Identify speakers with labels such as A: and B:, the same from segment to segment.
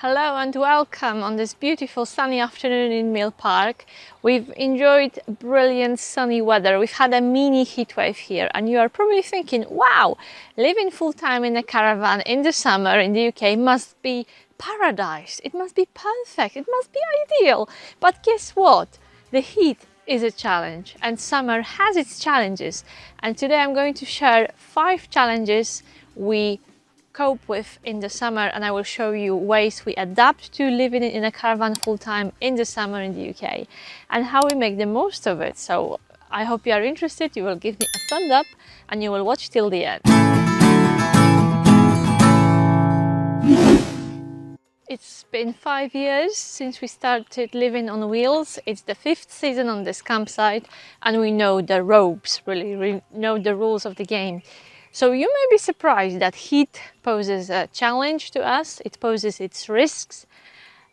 A: Hello and welcome on this beautiful sunny afternoon in Mill Park. We've enjoyed brilliant sunny weather. We've had a mini heat wave here and you are probably thinking, wow, living full-time in a caravan in the summer in the UK must be paradise. It must be perfect. It must be ideal. But guess what? The heat is a challenge and summer has its challenges. And today I'm going to share 5 challenges we cope with in the summer, and I will show you ways we adapt to living in a caravan full-time in the summer in the UK and how we make the most of it. So I hope you are interested. You will give me a thumbs up and you will watch till the end. It's been 5 years since we started living on wheels. It's the 5th season on this campsite and we know the ropes, really know the rules of the game. So you may be surprised that heat poses a challenge to us. It poses its risks.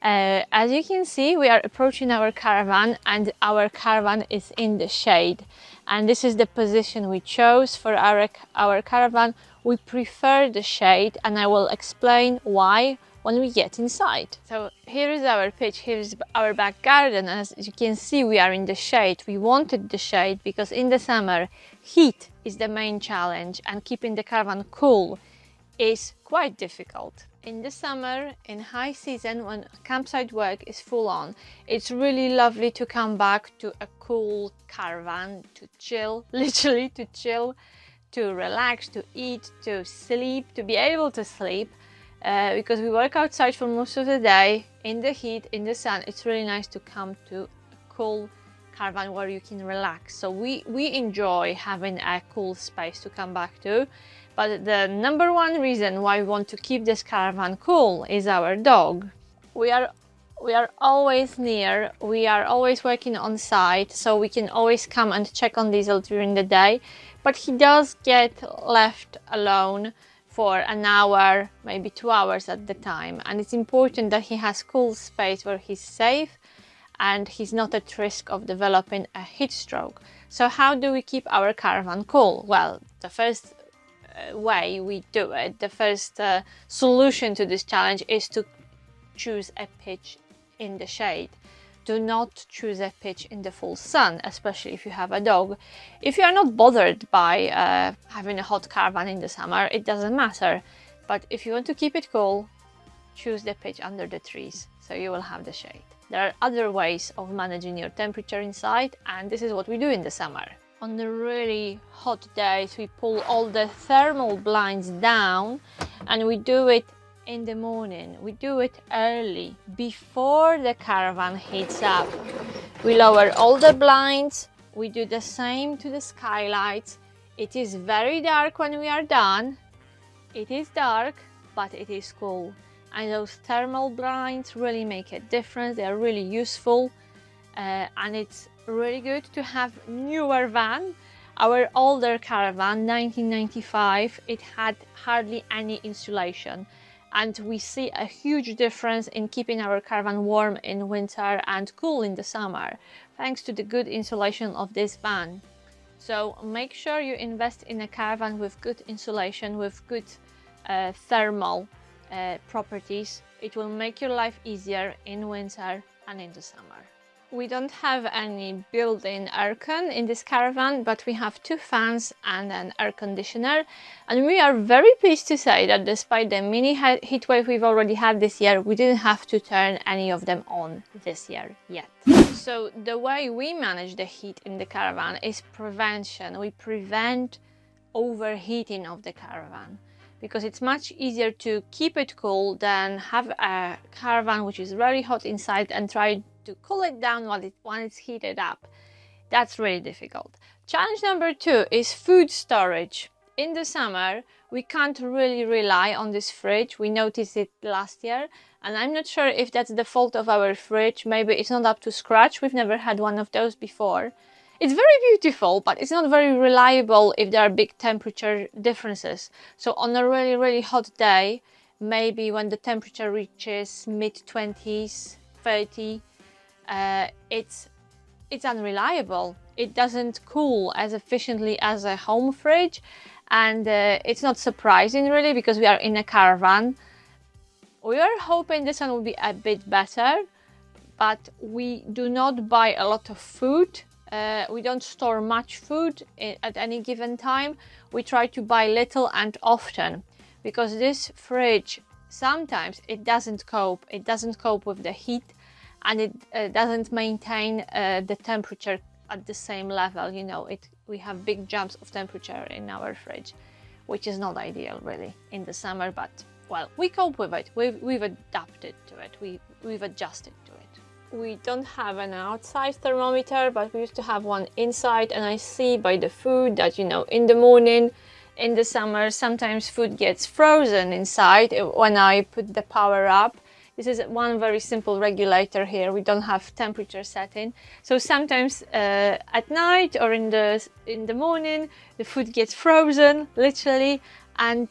A: As you can see, we are approaching our caravan and our caravan is in the shade. And this is the position we chose for our caravan. We prefer the shade and I will explain why when we get inside. So here is our pitch, here is our back garden. As you can see, we are in the shade. We wanted the shade because in the summer, heat is the main challenge and keeping the caravan cool is quite difficult. In the summer, in high season, when campsite work is full on, it's really lovely to come back to a cool caravan, to chill, literally to chill, to relax, to eat, to sleep, to be able to sleep. Because we work outside for most of the day, in the heat, in the sun, it's really nice to come to a cool caravan where you can relax. So we enjoy having a cool space to come back to. But the number one reason why we want to keep this caravan cool is our dog. We are always near, we are always working on site, so we can always come and check on Diesel during the day. But he does get left alone for an hour, maybe 2 hours at the time. And it's important that he has cool space where he's safe and he's not at risk of developing a heat stroke. So how do we keep our caravan cool? Well, the first way we do it, the first solution to this challenge is to choose a pitch in the shade. Do not choose a pitch in the full sun, especially if you have a dog. If you are not bothered by having a hot caravan in the summer, it doesn't matter. But if you want to keep it cool, choose the pitch under the trees, so you will have the shade. There are other ways of managing your temperature inside, and this is what we do in the summer. On the really hot days, we pull all the thermal blinds down, and we do it in the morning. We do it early, before the caravan heats up. We lower all the blinds. We do the same to the skylights. It is very dark when we are done. It is dark, but it is cool. And those thermal blinds really make a difference. They are really useful. And it's really good to have newer van. Our older caravan, 1995, it had hardly any insulation. And we see a huge difference in keeping our caravan warm in winter and cool in the summer, thanks to the good insulation of this van. So make sure you invest in a caravan with good insulation, with good thermal properties. It will make your life easier in winter and in the summer. We don't have any built-in aircon in this caravan, but we have 2 fans and an air conditioner. And we are very pleased to say that despite the mini heat wave we've already had this year, we didn't have to turn any of them on this year yet. So the way we manage the heat in the caravan is prevention. We prevent overheating of the caravan, because it's much easier to keep it cool than have a caravan which is very hot inside and try to cool it down when it's heated up. That's really difficult. Challenge number 2 is food storage. In the summer, we can't really rely on this fridge. We noticed it last year, and I'm not sure if that's the fault of our fridge. Maybe it's not up to scratch. We've never had one of those before. It's very beautiful, but it's not very reliable if there are big temperature differences. So on a really hot day, maybe when the temperature reaches mid-20s, 30, it's unreliable. It doesn't cool as efficiently as a home fridge, and it's not surprising really, because we are in a caravan. We are hoping this one will be a bit better, but we do not buy a lot of food. We don't store much food at any given time. We try to buy little and often, because this fridge sometimes it doesn't cope. It doesn't cope with the heat, and it doesn't maintain the temperature at the same level. You know, we have big jumps of temperature in our fridge, which is not ideal really in the summer, but well, we cope with it. We've adapted to it. We've adjusted to it. We don't have an outside thermometer, but we used to have one inside, and I see by the food that, you know, in the morning, in the summer, sometimes food gets frozen inside when I put the power up. This is one very simple regulator here. We don't have temperature setting. So sometimes at night or in the morning, the food gets frozen, literally. And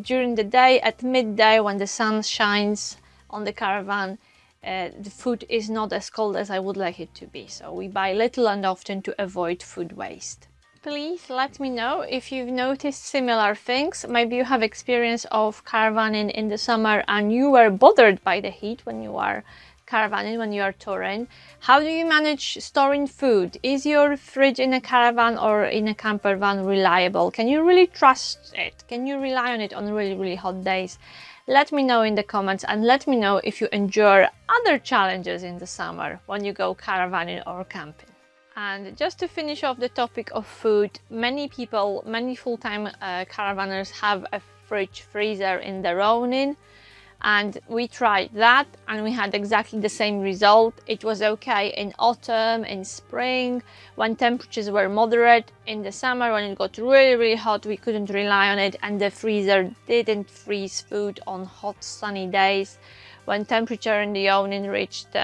A: during the day, at midday, when the sun shines on the caravan, the food is not as cold as I would like it to be. So we buy little and often to avoid food waste. Please let me know if you've noticed similar things. Maybe you have experience of caravanning in the summer and you were bothered by the heat when you are caravanning, when you are touring. How do you manage storing food? Is your fridge in a caravan or in a camper van reliable? Can you really trust it? Can you rely on it on really hot days? Let me know in the comments, and let me know if you endure other challenges in the summer when you go caravanning or camping. And just to finish off the topic of food, many people, many full-time caravanners have a fridge freezer in their own inn, and we tried that and we had exactly the same result. It was okay in autumn, in spring, when temperatures were moderate. In the summer, when it got really hot, we couldn't rely on it, and the freezer didn't freeze food on hot sunny days. When temperature in the own inn reached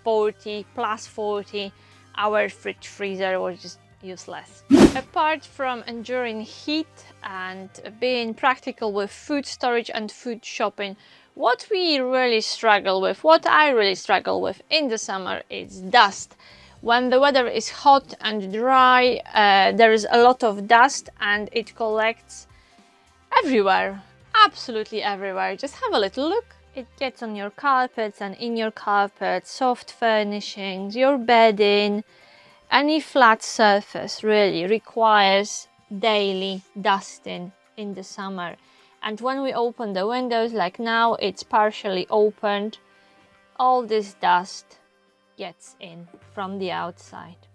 A: 40 plus 40, our fridge freezer was just useless. Apart from enduring heat and being practical with food storage and food shopping, what we really struggle with, what I really struggle with in the summer, is dust. When the weather is hot and dry, there is a lot of dust and it collects everywhere, absolutely everywhere. Just have a little look. It gets on your carpets and in your carpets, soft furnishings, your bedding. Any flat surface really requires daily dusting in the summer. And when we open the windows, like now, it's partially opened, all this dust gets in from the outside.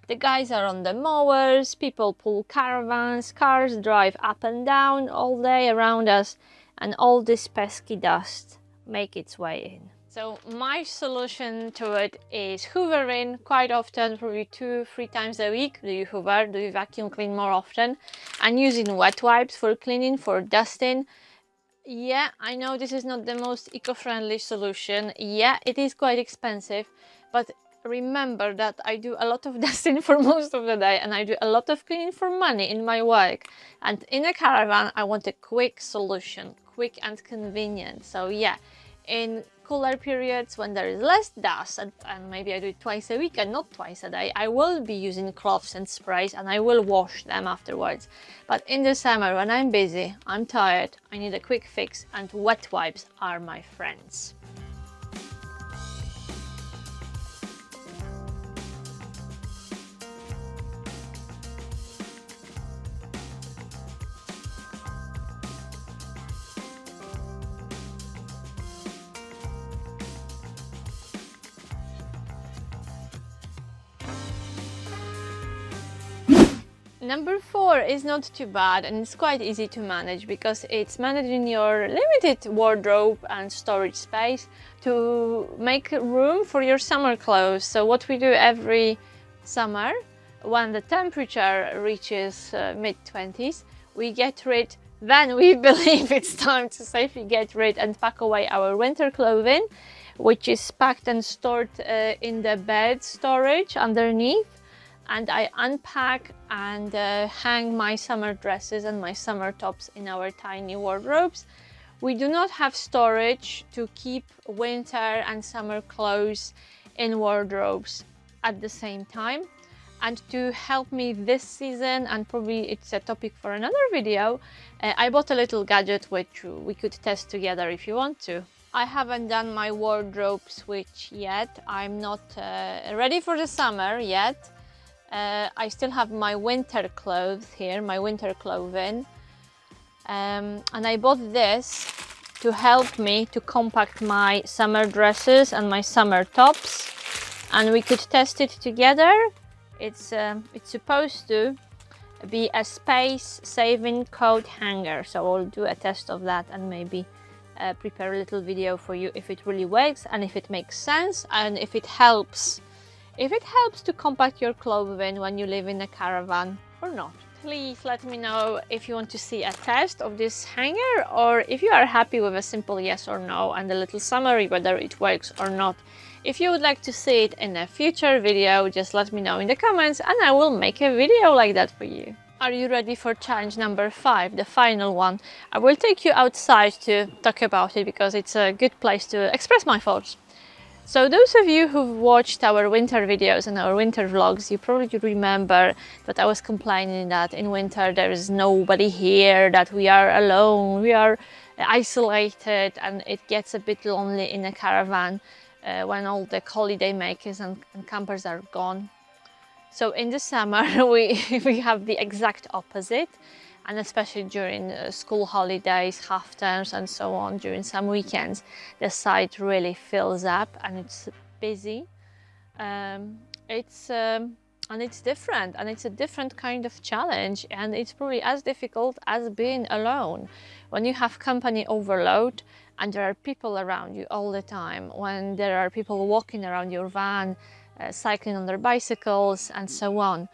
A: The guys are on the mowers, people pull caravans, cars drive up and down all day around us, and all this pesky dust make its way in. So my solution to it is hoovering quite often, probably 2-3 times a week. Do you hoover? Do you vacuum clean more often? And using wet wipes for cleaning, for dusting. Yeah, I know this is not the most eco-friendly solution. Yeah, it is quite expensive, but remember that I do a lot of dusting for most of the day, and I do a lot of cleaning for money in my work. And in a caravan, I want a quick solution, quick and convenient. So yeah, in cooler periods when there is less dust, and maybe I do it twice a week and not twice a day, I will be using cloths and sprays, and I will wash them afterwards. But in the summer, when I'm busy, I'm tired, I need a quick fix, and wet wipes are my friends. Number 4 is not too bad, and it's quite easy to manage because it's managing your limited wardrobe and storage space to make room for your summer clothes. So what we do every summer, when the temperature reaches mid-20s, we get rid, then we believe it's time to safely get rid and pack away our winter clothing, which is packed and stored in the bed storage underneath. And I unpack and hang my summer dresses and my summer tops in our tiny wardrobes. We do not have storage to keep winter and summer clothes in wardrobes at the same time. And to help me this season, and probably it's a topic for another video, I bought a little gadget which we could test together if you want to. I haven't done my wardrobe switch yet. I'm not ready for the summer yet. I still have my winter clothes here, my winter clothing. And I bought this to help me to compact my summer dresses and my summer tops. And we could test it together. It's supposed to be a space-saving coat hanger. So I'll do a test of that and maybe prepare a little video for you if it really works and if it makes sense and if it helps. If it helps to compact your clothing when you live in a caravan or not. Please let me know if you want to see a test of this hanger or if you are happy with a simple yes or no and a little summary whether it works or not. If you would like to see it in a future video, just let me know in the comments and I will make a video like that for you. Are you ready for challenge number 5, the final one? I will take you outside to talk about it because it's a good place to express my thoughts. So those of you who've watched our winter videos and our winter vlogs, you probably remember that I was complaining that in winter there is nobody here, that we are alone, we are isolated and it gets a bit lonely in a caravan when all the holiday makers and campers are gone. So in the summer we have the exact opposite, and especially during school holidays, half terms and so on, during some weekends, the site really fills up and it's busy. And it's different, and it's a different kind of challenge, and it's probably as difficult as being alone. When you have company overload and there are people around you all the time, when there are people walking around your van, cycling on their bicycles and so on.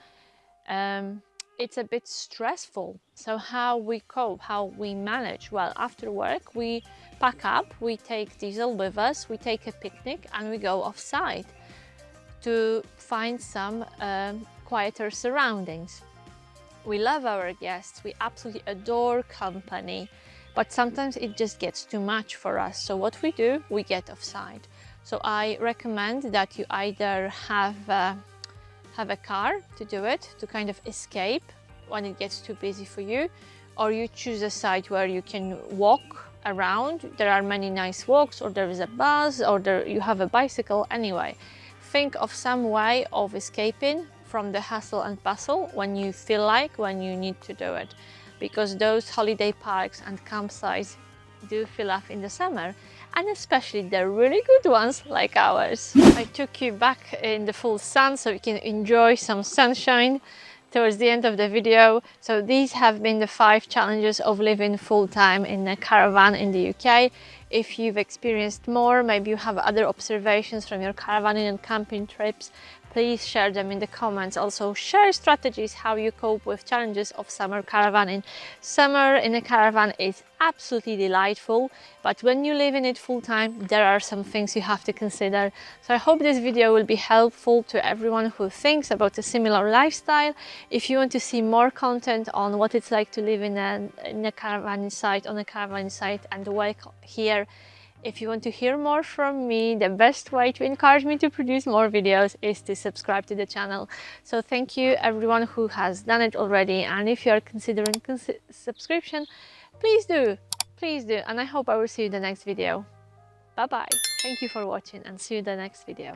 A: It's a bit stressful. So how we cope, how we manage? Well, after work we pack up, we take diesel with us, we take a picnic and we go off-site to find some quieter surroundings. We love our guests, we absolutely adore company, but sometimes it just gets too much for us. So what we do, we get off-site. So I recommend that you either have a car to do it, to kind of escape when it gets too busy for you, or you choose a site where you can walk around. There are many nice walks, or there is a bus, or you have a bicycle. Anyway, think of some way of escaping from the hustle and bustle when you feel like, when you need to do it, because those holiday parks and campsites do fill up in the summer, and especially the really good ones like ours. I took you back in the full sun so you can enjoy some sunshine towards the end of the video. So these have been the 5 challenges of living full-time in a caravan in the UK. If you've experienced more, maybe you have other observations from your caravanning and camping trips, please share them in the comments. Also share strategies how you cope with challenges of summer caravanning. Summer in a caravan is absolutely delightful, but when you live in it full time, there are some things you have to consider. So I hope this video will be helpful to everyone who thinks about a similar lifestyle. If you want to see more content on what it's like to live in a caravan site, on a caravan site and work here, if you want to hear more from me, the best way to encourage me to produce more videos is to subscribe to the channel. So thank you everyone who has done it already, and if you are considering subscription, please do, and I hope I will see you in the next video. Bye bye, thank you for watching and see you in the next video.